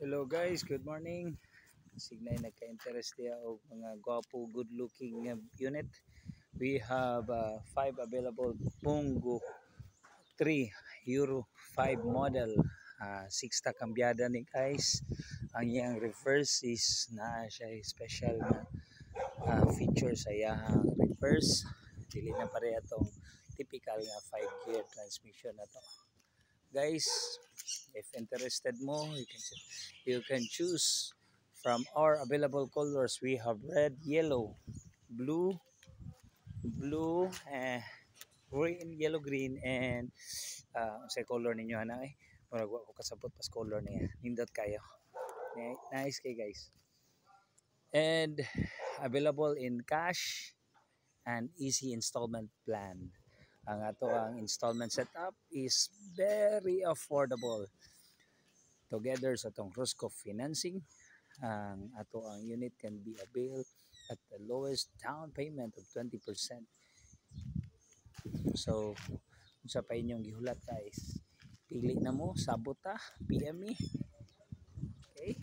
Hello guys, good morning. Signay nagka-interest diya og mga gwapo, good looking unit. We have 5 available Pungo 3 Euro 5 model. 6 ta kambyada ni guys. Ang iyang reverse is na siya special na feature sa iyang reverse. Dili na pare atong typical nga 5 gear transmission na to. Guys, if interested mo, you can choose from our available colors. We have red, yellow, blue, green, yellow, green, and sa color ninyo ana eh. Murag wa ko kasabot pas color niya. Nindot kayo. Nice kay guys. And available in cash and easy installment plan. Ang ato ang installment setup is very affordable. Together sa tong Roscoe Financing, ang ato ang unit can be availed at the lowest down payment of 20%. So, kung sa pa inyong gihulat guys, pili na mo, sabot ta, PM me. Okay?